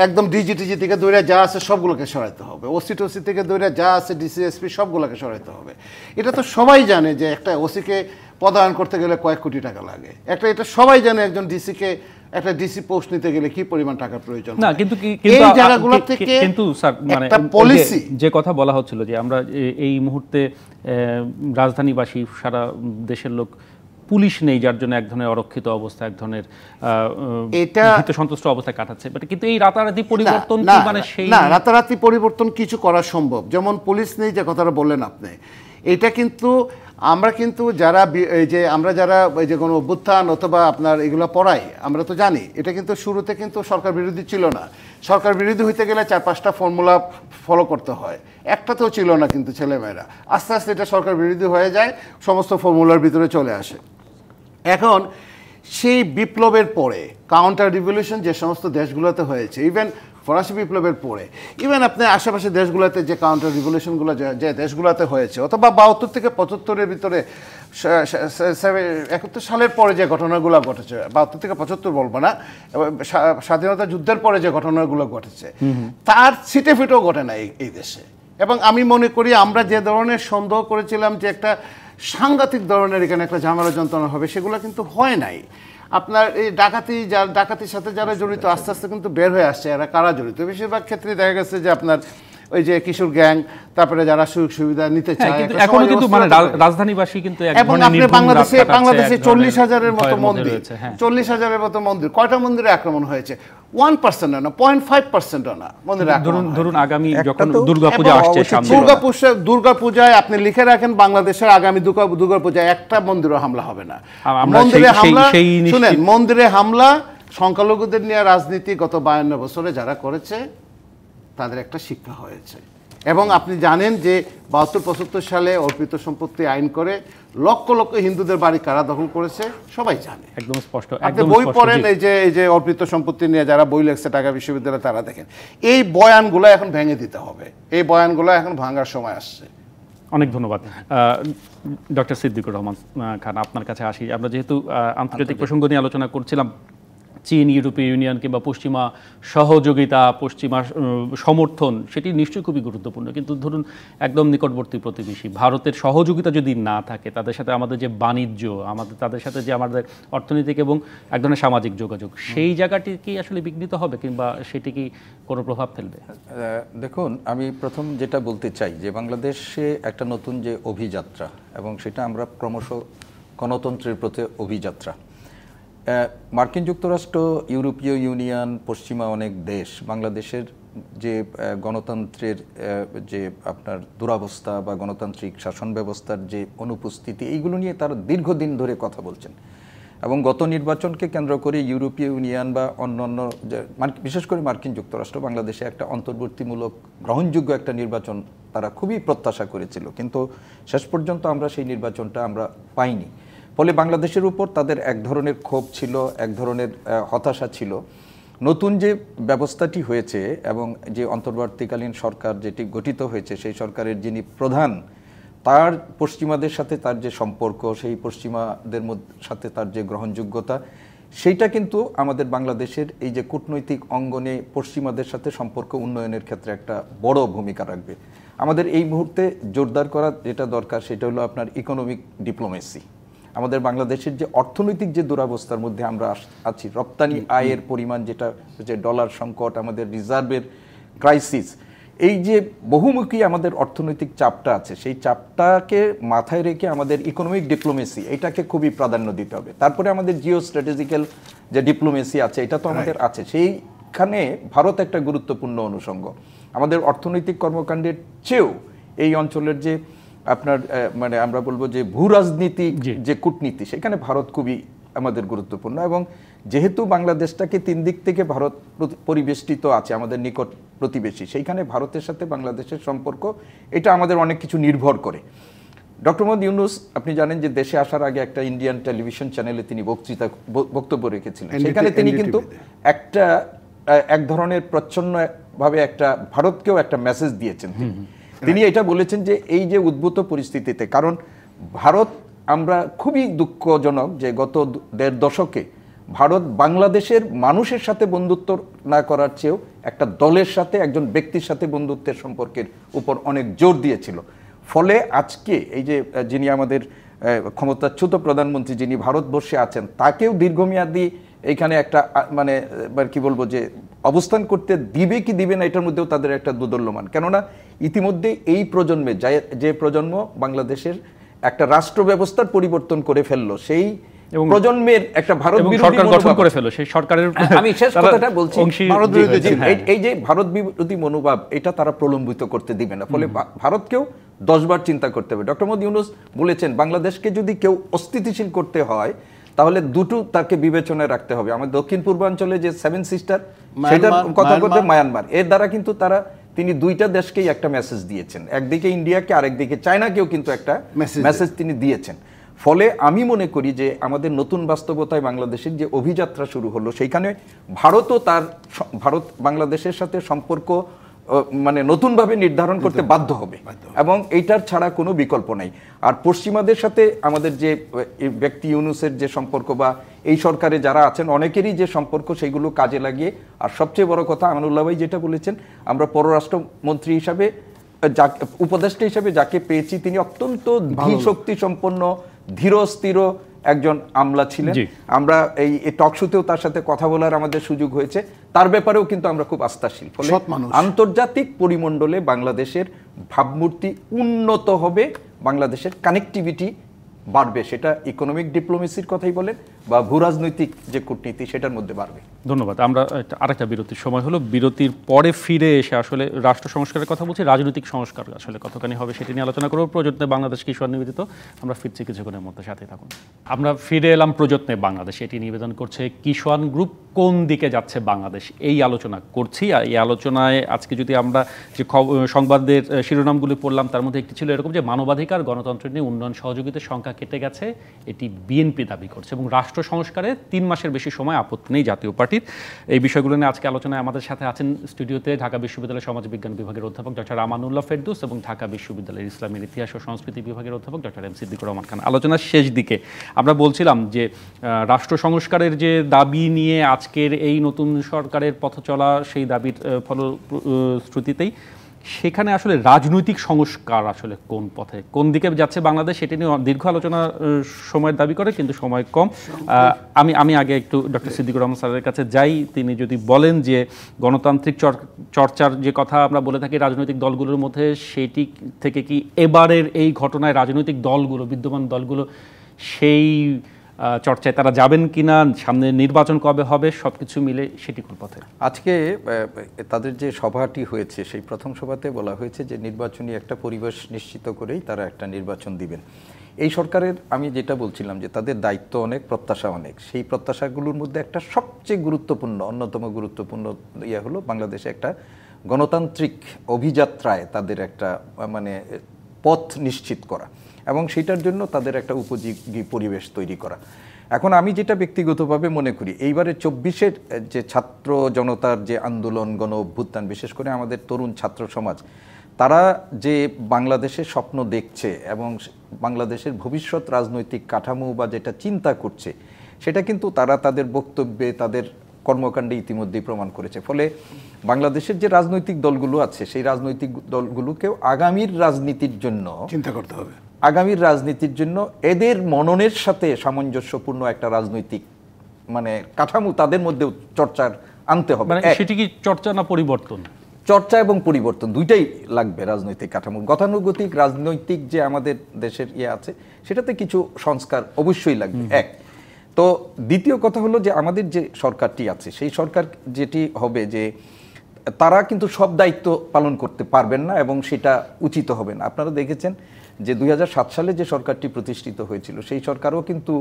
একদম ডিজিটিজি থেকে দৌড়ে যা আছে সবগুলোকে সরাইতে হবে, ওসি টোসি থেকে দৌড়ে যা আছে ডিসিএসপি সবগুলোকে সরাইতে হবে। এটা তো সবাই জানে যে একটা ওসিকে পদায়ন করতে গেলে কয়েক কোটি টাকা লাগে, এটা সবাই জানে একজন ডিসিকে, একটা ডিসি পোস্ট নিতে গেলে কি পরিমাণ টাকার প্রয়োজন। না কিন্তু এই জায়গাগুলো থেকে কিন্তু স্যার মানে পলিসি যে কথা বলা হচ্ছিল যে আমরা এই মুহূর্তে রাজধানীবাসী, সারা দেশের লোক পুলিশ নেই, যার জন্য এক ধরনের অরক্ষিত অবস্থা, এক ধরনের ভীত সন্তুষ্ট অবস্থায় কাটাচ্ছে। কিন্তু এই রাতারাতি পরিবর্তন কি, মানে সেই না, রাতারাতি পরিবর্তন কিছু করা সম্ভব। যেমন পুলিশ নেই যে কথাটা বললেন আপনি, এটা কিন্তু আমরা কিন্তু যারা এই যে কোনো অভ্যুত্থান অথবা আপনার এগুলো পড়াই, আমরা তো জানি এটা কিন্তু শুরুতে কিন্তু সরকার বিরোধী ছিল না। সরকার বিরোধী হইতে গেলে 4-5টা ফর্মুলা ফলো করতে হয়, একটাতেও ছিল না কিন্তু ছেলেমেয়েরা। আস্তে আস্তে এটা সরকার বিরোধী হয়ে যায়, সমস্ত ফর্মুলার ভিতরে চলে আসে। এখন সেই বিপ্লবের পরে কাউন্টার রিভলিউশন যে সমস্ত দেশগুলোতে হয়েছে, ইভেন ফরাসি বিপ্লবের পরে, ইভেন আপনি আশেপাশে দেশগুলোতে যে কাউন্টার রিভলিউশনগুলো যে দেশগুলোতে হয়েছে, অথবা 72 থেকে 75-এর ভিতরে 71 সালের পরে যে ঘটনাগুলো ঘটেছে, 72 থেকে 75 বলবো না, স্বাধীনতা যুদ্ধের পরে যে ঘটনাগুলো ঘটেছে, তার ছিটে ফিটেও ঘটে না এই দেশে। এবং আমি মনে করি আমরা যে ধরনের সন্দেহ করেছিলাম যে একটা সাংঘাতিক ধরনের এখানে একটা ঝামেলা যন্ত্রণা হবে, সেগুলো কিন্তু হয় নাই। আপনার এই ডাকাতির সাথে যারা জড়িত আস্তে আস্তে কিন্তু বের হয়ে আসছে, এরা কারা জড়িত। বেশিরভাগ ক্ষেত্রে দেখা গেছে যে আপনার ওই যে কিশোর গ্যাং, তারপরে যারা সুযোগ সুবিধা নিতে চায়, এখনো কিন্তু মানে রাজধানীবাসী কিন্তু এবং আপনি বাংলাদেশে 40,000-এর মতো মন্দির, 40,000-এর মতো মন্দির, কয়টা মন্দিরে আক্রমণ হয়েছে? 1% না, 0.5% না মন্দিরে আক্রমণ। ধরুন আগামী যখন দুর্গাপূজা আসছে, দুর্গাপূজায় আপনি লিখে রাখেন বাংলাদেশের আগামী দুর্গাপূজায় একটা মন্দিরও হামলা হবে না। মন্দিরে হামলা, শুনেন, মন্দিরে হামলা সংখ্যালঘুদের নিয়ে রাজনীতি গত 52 বছরে যারা করেছে তাদের একটা শিক্ষা হয়েছে। এবং আপনি জানেন যে 72-75 সালে অর্পিত সম্পত্তি আইন করে লক্ষ লক্ষ হিন্দুদের বাড়ি কারা দখল করেছে সবাই জানে, একদম স্পষ্ট। আপনি বই পড়েন, এই যে অর্পিত সম্পত্তি নিয়ে যারা বই লেখছে ঢাকা বিশ্ববিদ্যালয়ে, তারা দেখেন এই বয়ানগুলো এখন ভেঙে দিতে হবে, এই বয়ানগুলো এখন ভাঙার সময় আসছে। অনেক ধন্যবাদ ডক্টর সিদ্দিকুর রহমান খান, আপনার কাছে আসি। আমরা যেহেতু আন্তর্জাতিক প্রসঙ্গ নিয়ে আলোচনা করছিলাম, চীন, ইউরোপীয় ইউনিয়ন কিংবা পশ্চিমা সহযোগিতা, পশ্চিমা সমর্থন, সেটি নিশ্চয়ই খুবই গুরুত্বপূর্ণ। কিন্তু ধরুন একদম নিকটবর্তী প্রতিবেশী ভারতের সহযোগিতা যদি না থাকে, তাদের সাথে আমাদের যে বাণিজ্য, তাদের সাথে যে আমাদের অর্থনৈতিক এবং এক ধরনের সামাজিক যোগাযোগ, সেই জায়গাটি কি আসলে বিঘ্নিত হবে কিংবা সেটি কি কোনো প্রভাব ফেলবে? দেখুন, আমি প্রথম যেটা বলতে চাই যে বাংলাদেশে একটা নতুন যে অভিযাত্রা, এবং সেটা আমরা ক্রমশ গণতন্ত্রের প্রতি অভিযাত্রা। মার্কিন যুক্তরাষ্ট্র, ইউরোপীয় ইউনিয়ন, পশ্চিমা অনেক দেশ বাংলাদেশের যে গণতন্ত্রের যে আপনার দুরবস্থা বা গণতান্ত্রিক শাসন ব্যবস্থার যে অনুপস্থিতি, এইগুলো নিয়ে তারা দীর্ঘদিন ধরে কথা বলছেন। এবং গত নির্বাচনকে কেন্দ্র করে ইউরোপীয় ইউনিয়ন বা অন্যান্য বিশেষ করে মার্কিন যুক্তরাষ্ট্র বাংলাদেশে একটা অন্তর্বর্তীমূলক গ্রহণযোগ্য একটা নির্বাচন তারা খুবই প্রত্যাশা করেছিল, কিন্তু শেষ পর্যন্ত আমরা সেই নির্বাচনটা আমরা পাইনি। ফলে বাংলাদেশের উপর তাদের এক ধরনের ক্ষোভ ছিল, এক ধরনের হতাশা ছিল। নতুন যে ব্যবস্থাটি হয়েছে এবং যে অন্তর্বর্তীকালীন সরকার যেটি গঠিত হয়েছে, সেই সরকারের যিনি প্রধান, তার পশ্চিমাদের সাথে তার যে সম্পর্ক, সেই পশ্চিমাদের সাথে তার যে গ্রহণযোগ্যতা, সেইটা কিন্তু আমাদের বাংলাদেশের এই যে কূটনৈতিক অঙ্গনে পশ্চিমাদের সাথে সম্পর্ক উন্নয়নের ক্ষেত্রে একটা বড় ভূমিকা রাখবে। আমাদের এই মুহূর্তে জোরদার করা যেটা দরকার সেটা হলো আপনার ইকোনমিক ডিপ্লোমেসি। আমাদের বাংলাদেশের যে অর্থনৈতিক যে দুরবস্থার মধ্যে আমরা আছি, রপ্তানি আয়ের পরিমাণ যেটা যে ডলার সংকট, আমাদের রিজার্ভের ক্রাইসিস, এই যে বহুমুখী আমাদের অর্থনৈতিক চাপটা আছে, সেই চাপটাকে মাথায় রেখে আমাদের ইকোনমিক ডিপ্লোমেসি এটাকে খুবই প্রাধান্য দিতে হবে। তারপরে আমাদের জিও স্ট্র্যাটেজিক্যাল যে ডিপ্লোমেসি আছে, এটা তো আমাদের আছে, সেইখানে ভারত একটা গুরুত্বপূর্ণ অনুষঙ্গ। আমাদের অর্থনৈতিক কর্মকাণ্ডের চেয়েও এই অঞ্চলের যে আপনার মানে আমরা বলবো যে ভূ রাজনীতিক যে কূটনীতি, সেখানে ভারত খুবই আমাদের গুরুত্বপূর্ণ। এবং যেহেতু বাংলাদেশটাকে তিন দিক থেকে ভারত পরিবেষ্টিত আছে, আমাদের নিকট প্রতিবেশী, সেইখানে ভারতের সাথে বাংলাদেশের সম্পর্ক এটা আমাদের অনেক কিছু নির্ভর করে। ডক্টর মোহাম্মদ ইউনূস আপনি জানেন যে দেশে আসার আগে একটা ইন্ডিয়ান টেলিভিশন চ্যানেলে তিনি বক্তব্য রেখেছিলেন। সেখানে তিনি কিন্তু এক ধরনের প্রচ্ছন্নভাবে একটা ভারতকেও একটা মেসেজ দিয়েছেন। তিনি এটা বলেছেন যে এই যে উদ্ভূত পরিস্থিতিতে, কারণ ভারত, আমরা খুবই দুঃখজনক যে গত 1.5 দশকে ভারত বাংলাদেশের মানুষের সাথে বন্ধুত্ব না করার চেয়েও একটা দলের সাথে, একজন ব্যক্তির সাথে বন্ধুত্বের সম্পর্কের উপর অনেক জোর দিয়েছিল। ফলে আজকে এই যে যিনি আমাদের ক্ষমতাচ্যুত প্রধানমন্ত্রী যিনি ভারতবর্ষে আছেন, তাকেও দীর্ঘমেয়াদী এইখানে একটা মানে কি বলবো যে অবস্থান করতে দিবে কি দিবে না, এটার মধ্যেও তাদের একটা দোদুল্যমান। কেননা ইতিমধ্যে এই প্রজন্মে যে প্রজন্ম বাংলাদেশের একটা রাষ্ট্র ব্যবস্থার পরিবর্তন করে ফেললো, সেই প্রজন্মের একটা ভারত বিরোধী মনোভাব করে ফেললো। সেই সরকারের, আমি শেষ কথাটা বলছি, এই যে ভারত বিরোধী মনোভাব, এটা তারা প্রলম্বিত করতে দিবে না। ফলে ভারতকেও 10 বার চিন্তা করতে হবে। ডক্টর মোহাম্মদ ইউনূস বলেছেন বাংলাদেশকে যদি কেউ অস্থিতিশীল করতে হয় তাহলে দুটো তাকে বিবেচনায় রাখতে হবে। আমাদের দক্ষিণ পূর্বাঞ্চলে যে 7 সিস্টার, সেটার কথা বলতে মায়ানমার, এর দ্বারা কিন্তু তিনি দুইটা দেশকেই একটা মেসেজ দিয়েছেন, একদিকে ইন্ডিয়াকে আরেকদিকে চায়নাকেও কিন্তু একটা মেসেজ তিনি দিয়েছেন। ফলে আমি মনে করি যে আমাদের নতুন বাস্তবতায় বাংলাদেশের যে অভিযাত্রা শুরু হলো, সেইখানে ভারত বাংলাদেশের সাথে সম্পর্ক মানে নতুনভাবে নির্ধারণ করতে বাধ্য হবে, এবং এইটার ছাড়া কোনো বিকল্প নাই। আর পশ্চিমাদের সাথে আমাদের যে ব্যক্তি ইউনূসের যে সম্পর্ক বা এই সরকারে যারা আছেন অনেকেরই যে সম্পর্ক, সেইগুলো কাজে লাগিয়ে, আর সবচেয়ে বড় কথা আমানুল্লাহ ভাই যেটা বলেছেন, আমরা পররাষ্ট্রমন্ত্রী হিসাবে, উপদেষ্টা হিসাবে যাকে পেয়েছি, তিনি অত্যন্ত ধীশক্তি সম্পন্ন, ধীর স্থির একজন আমলা ছিলেন। আমরা এই টক শোতেও তার সাথে কথা বলার আমাদের সুযোগ হয়েছে, তার ব্যাপারেও কিন্তু আমরা খুব আস্থাশীল। ফলে আন্তর্জাতিক পরিমণ্ডলে বাংলাদেশের ভাবমূর্তি উন্নত হবে, বাংলাদেশের কানেক্টিভিটি বাড়বে, সেটা ইকোনমিক ডিপ্লোমেসির কথাই বলেন বা ভূরাজনৈতিক যে কূটনীতি, সেটার মধ্যে বাড়বে। ধন্যবাদ। আমরা আরেকটা বিরতির সময় হলো, বিরতির পরে ফিরে এসে আসলে রাষ্ট্র সংস্কারের কথা বলছি, রাজনৈতিক সংস্কার আসলে কতখানি হবে সেটি নিয়ে আলোচনা করব। প্রযত্নে বাংলাদেশ কিশোর নিবেদিত, আমরা ফিরছি কিছুক্ষণের মধ্যে, সাথে থাকুন। আমরা ফিরে এলাম প্রযত্নে বাংলাদেশ, এটি নিবেদন করছে কিশোর গ্রুপ। কোন দিকে যাচ্ছে বাংলাদেশ, এই আলোচনা করছি। আর এই আলোচনায় আজকে যদি আমরা যে সংবাদের শিরোনামগুলি পড়লাম, তার মধ্যে একটি ছিল এরকম যে মানবাধিকার, গণতন্ত্র নিয়ে উন্নয়ন সহযোগিতার সংখ্যা কেটে গেছে, এটি বিএনপি দাবি করছে, এবং রাষ্ট্র সংস্কারে 3 মাসের বেশি সময় আপত্তি নেই জাতীয় পার্টি। পার্টির। এই বিষয়গুলো নিয়ে আজকে আলোচনায় আমাদের সাথে আছেন স্টুডিওতে ঢাকা বিশ্ববিদ্যালয়ের সমাজবিজ্ঞান বিভাগের অধ্যাপক ডক্টর আমানুল্লাহ ফেরদৌস এবং ঢাকা বিশ্ববিদ্যালয়ের ইসলামের ইতিহাস ও সংস্কৃতি বিভাগের অধ্যাপক ডক্টর এম সিদ্দিকুর রহমান খান। আলোচনার শেষ দিকে আমরা বলছিলাম যে রাষ্ট্র সংস্কারের যে দাবি নিয়ে আজকের এই নতুন সরকারের পথ চলা, সেই দাবির ফলশ্রুতিতেই সেখানে আসলে রাজনৈতিক সংস্কার আসলে কোন পথে, কোন দিকে যাচ্ছে বাংলাদেশ, সেটি নিয়ে দীর্ঘ আলোচনা সময়ের দাবি করে, কিন্তু সময় কম। আমি আগে একটু ডক্টর সিদ্দিকুর রহমান স্যারের কাছে যাই। তিনি যদি বলেন যে গণতান্ত্রিক চর্চার যে কথা আমরা বলে থাকি রাজনৈতিক দলগুলোর মধ্যে, সেটি থেকে কি এবারের এই ঘটনায় রাজনৈতিক দলগুলো, বিদ্যমান দলগুলো সেই চর্চায় তারা যাবেন কিনা, সামনে নির্বাচন কবে হবে, সবকিছু মিলে সেটি কোন পথে? আজকে তাদের যে সভাটি হয়েছে, সেই প্রথম সভাতে বলা হয়েছে যে নির্বাচনী একটা পরিবেশ নিশ্চিত করেই তারা একটা নির্বাচন দিবেন। এই সরকারের আমি যেটা বলছিলাম যে তাদের দায়িত্ব অনেক, প্রত্যাশা অনেক। সেই প্রত্যাশাগুলোর মধ্যে একটা সবচেয়ে গুরুত্বপূর্ণ, অন্যতম গুরুত্বপূর্ণ হলো বাংলাদেশে একটা গণতান্ত্রিক অভিযাত্রায় তাদের একটা পথ নিশ্চিত করা এবং সেটার জন্য তাদের একটা উপযোগী পরিবেশ তৈরি করা। এখন আমি যেটা ব্যক্তিগতভাবে মনে করি, এইবারে 24-এর যে ছাত্র জনতার যে আন্দোলন, গণ অভ্যুত্থান, বিশেষ করে আমাদের তরুণ ছাত্র সমাজ, তারা যে বাংলাদেশের স্বপ্ন দেখছে এবং বাংলাদেশের ভবিষ্যৎ রাজনৈতিক কাঠামো বা যেটা চিন্তা করছে, সেটা কিন্তু তারা তাদের বক্তব্যে, তাদের কর্মকাণ্ডে ইতিমধ্যেই প্রমাণ করেছে। ফলে বাংলাদেশের যে রাজনৈতিক দলগুলো আছে, সেই রাজনৈতিক দলগুলোকেও আগামীর রাজনীতির জন্য চিন্তা করতে হবে। আগামীর রাজনীতির জন্য এদের মননের সাথে সামঞ্জস্যপূর্ণ একটা রাজনৈতিক কাঠামো তাদের মধ্যে চর্চার আনতে হবে। সেটি কি চর্চা না পরিবর্তন? চর্চা এবং পরিবর্তন দুইটাই লাগবে রাজনৈতিক কাঠামো। গতানুগতিক রাজনৈতিক যে আমাদের দেশের আছে, সেটাতে কিছু সংস্কার অবশ্যই লাগবে, এক। তো দ্বিতীয় কথা হলো যে আমাদের যে সরকারটি আছে, সেই সরকার যেটি হবে যে তারা কিন্তু সব দায়িত্ব পালন করতে পারবেন না এবং সেটা উচিত হবে না। আপনারা দেখেছেন যে 2007 সালে যে সরকারটি প্রতিষ্ঠিত হয়েছিল, সেই সরকারও কিন্তু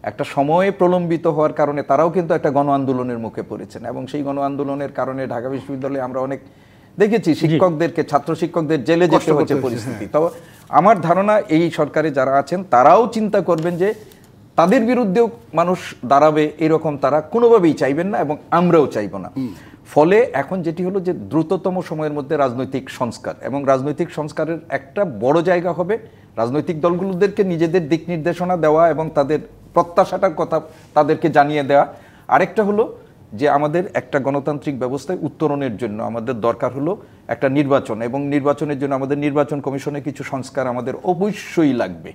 একটা সময়ে প্রলম্বিত হওয়ার কারণে তারাও কিন্তু একটা গণ আন্দোলনের মুখে পড়েছেন এবং সেই গণ আন্দোলনের কারণে ঢাকা বিশ্ববিদ্যালয়ে আমরা অনেক দেখেছি শিক্ষকদেরকে, ছাত্র শিক্ষকদের জেলে যেতে হচ্ছে পরিস্থিতি। তবে আমার ধারণা এই সরকারে যারা আছেন তারাও চিন্তা করবেন যে তাদের বিরুদ্ধেও মানুষ দাঁড়াবে এরকম তারা কোনোভাবেই চাইবেন না এবং আমরাও চাইব না। ফলে এখন যেটি হলো যে দ্রুততম সময়ের মধ্যে রাজনৈতিক সংস্কার, এবং রাজনৈতিক সংস্কারের একটা বড় জায়গা হবে রাজনৈতিক দলগুলোদেরকে নিজেদের দিক নির্দেশনা দেওয়া এবং তাদের প্রত্যাশাটার কথা তাদেরকে জানিয়ে দেওয়া। আরেকটা হলো যে আমাদের একটা গণতান্ত্রিক ব্যবস্থায় উত্তরণের জন্য আমাদের দরকার হলো একটা নির্বাচন, এবং নির্বাচনের জন্য আমাদের নির্বাচন কমিশনে কিছু সংস্কার আমাদের অবশ্যই লাগবে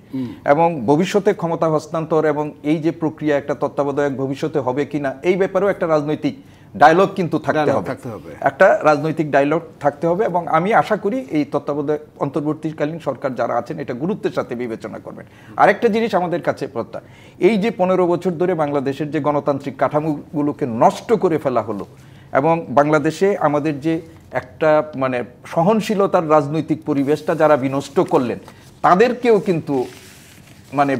এবং ভবিষ্যতে ক্ষমতা হস্তান্তর এবং এই যে প্রক্রিয়া একটা তত্ত্বাবধায়ক ভবিষ্যতে হবে কিনা, এই ব্যাপারেও একটা রাজনৈতিক ডায়লগ কিন্তু থাকতে হবে, একটা রাজনৈতিক ডায়লগ থাকতে হবে। এবং আমি আশা করি এই তত্ত্বাবধায়ক অন্তর্বর্তীকালীন সরকার যারা আছেন এটা গুরুত্বের সাথে বিবেচনা করবেন। আরেকটা জিনিস আমাদের কাছে প্রত্যয়, এই যে 15 বছর ধরে বাংলাদেশের যে গণতান্ত্রিক কাঠামোগুলোকে নষ্ট করে ফেলা হলো এবং বাংলাদেশে আমাদের যে একটা সহনশীলতার রাজনৈতিক পরিবেশটা যারা বিনষ্ট করলেন, তাদেরকেও কিন্তু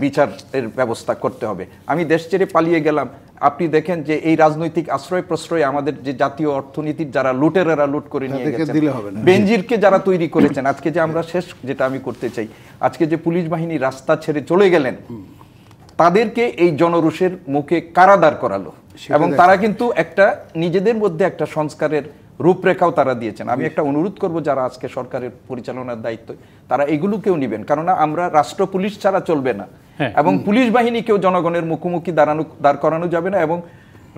বিচারের ব্যবস্থা করতে হবে। আমি দেশ ছেড়ে পালিয়ে গেলাম, আপনি দেখেন যে এই রাজনৈতিক আশ্রয় প্রশ্রয় আমাদের যে জাতীয় অর্থনীতির যারা লুটেরারা লুট করে নিয়ে গেছেন, বেনজিরকে যারা তৈরি করেছেন, আজকে যে আমরা শেষ যেটা আমি করতে চাই, আজকে যে পুলিশ বাহিনী রাস্তা ছেড়ে চলে গেলেন, তাদেরকে এই জনরোষের মুখে কারাদার করালো এবং তারা কিন্তু একটা নিজেদের মধ্যে একটা সংস্কারের রূপরেখাও তারা দিয়েছেন। আমি একটা অনুরোধ করব যারা আজকে সরকারের পরিচালনার দায়িত্ব, তারা এগুলোকেও নেবেন, কেননা আমরা রাষ্ট্র পুলিশ ছাড়া চলবে না এবং পুলিশ বাহিনীকেও জনগণের মুখোমুখি দাঁড় করানো যাবে না এবং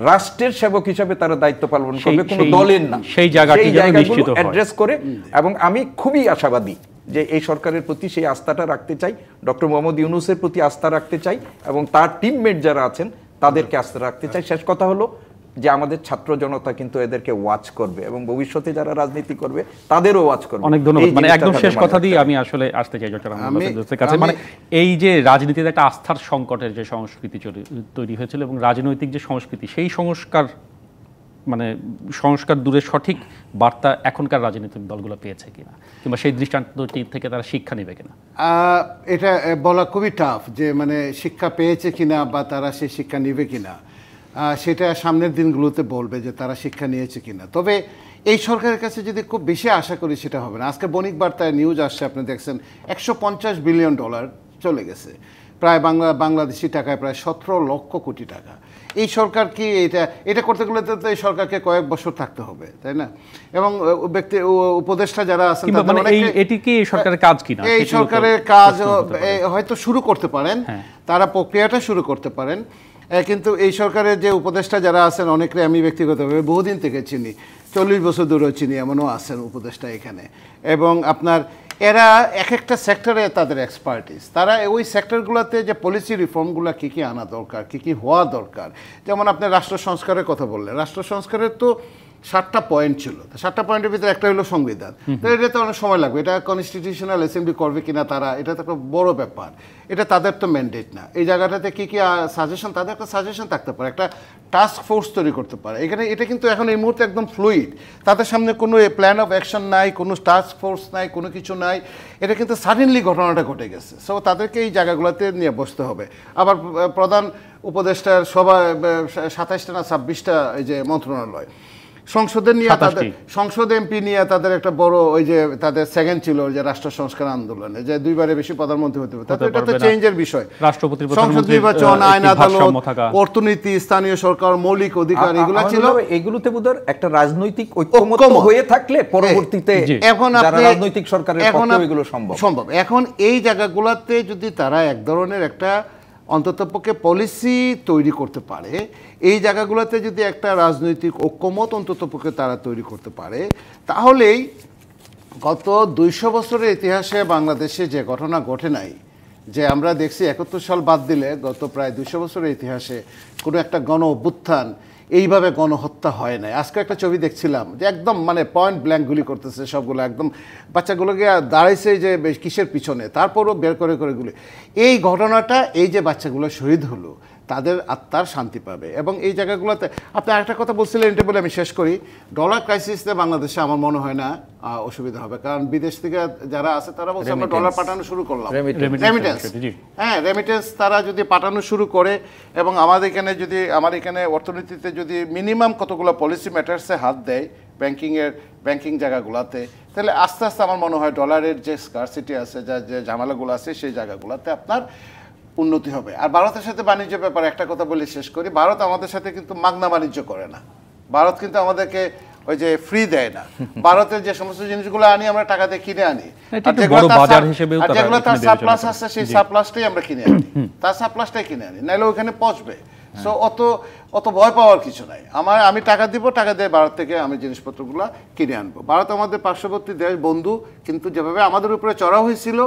রাষ্ট্রের সেবক হিসাবে তারা দায়িত্ব পালন করবে, কোনো দলের না। সেই জায়গাগুলো অ্যাড্রেস করে, এবং আমি খুবই আশাবাদী যে এই সরকারের প্রতি সেই আস্থাটা রাখতে চাই, ডক্টর মোহাম্মদ ইউনূসের প্রতি আস্থা রাখতে চাই এবং তার টিমমেট যারা আছেন তাদেরকে আস্থা রাখতে চাই। শেষ কথা হলো যে আমাদের ছাত্র জনতা কিন্তু এদেরকে ওয়াচ করবে এবং ভবিষ্যতে যারা রাজনীতি করবে তাদেরও ওয়াচ করবে। অনেক ধন্যবাদ। একদম শেষ কথা দিয়ে আমি আসলে আসতে চাই ডক্টর আহমেদের কাছে, এই যে রাজনীতিতে একটা আস্থার সংকটের যে সংস্কৃতি তৈরি হয়েছিল এবং রাজনৈতিক যে সংস্কৃতি, সেই সংস্কার দূরে সঠিক বার্তা এখনকার রাজনৈতিক দলগুলো পেয়েছে কিনা, কিংবা সেই দৃষ্টান্তটি থেকে তারা শিক্ষা নেবে কিনা, এটা বলা খুবই টাফ যে শিক্ষা পেয়েছে কিনা বা তারা সেই শিক্ষা নেবে কিনা, সেটা সামনের দিনগুলোতে বলবে যে তারা শিক্ষা নিয়েছে কিনা। তবে এই সরকারের কাছে যদি খুব বেশি আশা করি সেটা হবে না। আজকে বণিক বার্তায় নিউজ আসছে, আপনি দেখছেন $150 বিলিয়ন চলে গেছে। প্রায় বাংলাদেশি টাকায় প্রায় 17 লক্ষ কোটি টাকা। এই সরকার কি এটা করতে গেলে তো এই সরকারকে কয়েক বছর থাকতে হবে, তাই না? এবং উপদেষ্টা যারা আছেন এটি কি এই সরকারের কাজ কিনা, এই সরকারের কাজ হয়তো শুরু করতে পারেন, তারা প্রক্রিয়াটা শুরু করতে পারেন, কিন্তু এই সরকারের যে উপদেষ্টা যারা আছেন অনেকে আমি ব্যক্তিগতভাবে বহুদিন থেকে চিনি, 40 বছর ধরেও চিনি, এমনও আছেন উপদেষ্টা এখানে। এবং আপনার এরা এক একটা সেক্টরে তাদের এক্সপার্টিস, তারা ওই সেক্টরগুলোতে যে পলিসি রিফর্মগুলো কী কী আনা দরকার, কী কী হওয়া দরকার। যেমন আপনি রাষ্ট্র সংস্কারের কথা বললেন, রাষ্ট্র সংস্কারের তো 7টা পয়েন্ট ছিল, 7টা পয়েন্টের ভিতরে একটা হলো সংবিধান। তো এটা তো অনেক সময় লাগবে, এটা কনস্টিটিউশনাল অ্যাসেম্বলি করবে কিনা তারা, এটা তো একটা বড় ব্যাপার, এটা তাদের তো ম্যান্ডেট না। এই জায়গাটাতে কী কী সাজেশন, তাদের একটা সাজেশন থাকতে পারে, একটা টাস্ক ফোর্স তৈরি করতে পারে এখানে। এটা কিন্তু এখন এই মুহূর্তে একদম ফ্লুইড, তাদের সামনে কোনো প্ল্যান অফ অ্যাকশন নাই, কোনো টাস্ক ফোর্স নাই, কোনো কিছু নাই, এটা কিন্তু সাডেনলি ঘটনাটা ঘটে গেছে। সো তাদেরকে এই জায়গাগুলোতে নিয়ে বসতে হবে। আবার প্রধান উপদেষ্টার সবাই 27টা না 26টা এই যে মন্ত্রণালয়, সংসদে নিয়ে তাদের সংসদ এমপি নিয়ে তাদের একটা বড় ওই যে তাদের সেকেন্ড ছিল যে রাষ্ট্র সংস্কার আন্দোলনে, যে 2বারের বেশি প্রধানমন্ত্রী হতে হবে, তাতে এটা তো চেঞ্জের বিষয়। সংসদ নির্বাচন, আইন আদালত, অর্থনীতি, স্থানীয় সরকার, মৌলিক অধিকার, এগুলো ছিল। এগুলোতে বোধহয় একটা রাজনৈতিক ঐক্যমত্য হয়ে থাকলে পরবর্তীতে এখন রাজনৈতিক সরকারের পক্ষে এগুলো সম্ভব। এখন এই জায়গাগুলোতে যদি তারা এক ধরনের একটা অন্ততপক্ষে পলিসি তৈরি করতে পারে, এই জায়গাগুলোতে যদি একটা রাজনৈতিক ঐক্যমত অন্ততপক্ষে তারা তৈরি করতে পারে, তাহলেই গত 200 বছরের ইতিহাসে বাংলাদেশে যে ঘটনা ঘটে নাই, যে আমরা দেখছি 71 সাল বাদ দিলে গত প্রায় 200 বছরের ইতিহাসে কোনো একটা গণ অভ্যুত্থান এইভাবে গণহত্যা হয় নাই। আজকে একটা ছবি দেখছিলাম যে একদম মানে পয়েন্ট ব্ল্যাঙ্ক গুলি করতেছে সবগুলো, একদম বাচ্চাগুলোকে দাঁড়াইছে যে কিসের পিছনে, তারপরও বের করে করে গুলি। এই ঘটনাটা, এই যে বাচ্চাগুলো শহীদ হলো, তাদের আত্মার শান্তি পাবে। এবং এই জায়গাগুলোতে আপনি আরেকটা কথা বলছিলেন, এটা বলে আমি শেষ করি, ডলার ক্রাইসিসে বাংলাদেশে আমার মনে হয় না অসুবিধা হবে, কারণ বিদেশ থেকে যারা আছে তারা বলছে আমরা ডলার পাঠানো শুরু করলাম, রেমিটেন্স। হ্যাঁ, রেমিটেন্স তারা যদি পাঠানো শুরু করে, এবং আমার এখানে অর্থনীতিতে যদি মিনিমাম কতগুলো পলিসি ম্যাটার্সে হাত দেয় ব্যাংকিং জায়গাগুলোতে, তাহলে আস্তে আস্তে আমার মনে হয় ডলারের যে স্কারসিটি আছে, যে ঝামেলাগুলো আছে, সেই জায়গাগুলোতে আপনার উন্নতি হবে। আর ভারতের সাথে বাণিজ্য ব্যাপারে একটা কথা বলে শেষ করি, ভারত আমাদের সাথে কিন্তু মাগনা বাণিজ্য করে না, ভারত কিন্তু আমাদেরকে ওই যে ফ্রি দেয় না। ভারতের যে সমস্ত জিনিসগুলো আনি আমরা টাকা দিয়ে কিনে আনি, আর যেগুলো তার সারপ্লাস আছে সেই সারপ্লাসটাই আমরা কিনে আনি, তার সারপ্লাসটাই কিনে আনি, নাহলে ওখানে পচবে। সো অত ভয় পাওয়ার কিছু নাই। আমি টাকা দিব, টাকা দিয়ে ভারত থেকে আমি জিনিসপত্রগুলো কিনে আনবো। ভারত আমাদের পার্শ্ববর্তী দেশ, বন্ধু, কিন্তু যেভাবে আমাদের উপরে চড়া হয়েছিল,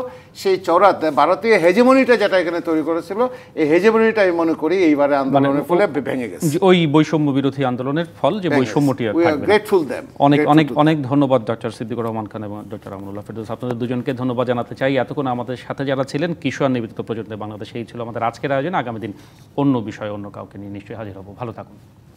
সেই চড়াতে ভারতীয় হেজেমনিটা যেটা এখানে তৈরি করেছিল, এই হেজেমনিটা আমি মনে করি এইবারে আন্দোলনের ফলে ভেঙে গেছে, ওই বৈষম্য বিরোধী আন্দোলনের ফল, যে বৈষম্যটি গ্রেটফুল দেম। অনেক ধন্যবাদ ডক্টর সিদ্দিকুর রহমান খান এবং ডক্টর আমরুল্লাহ ফেরদৌস, আপনাদের দুজনকে ধন্যবাদ জানাতে চাই। এতক্ষণ আমাদের সাথে যারা ছিলেন, কিশোর নিবেদিত প্রজন্মের বাংলাদেশ, এই ছিল আমাদের আজকের আয়োজন। আগামী দিন অন্য বিষয়ে অন্য কাউকে নিয়ে নিশ্চয়ই হাজির হব। ভালো থাকুন।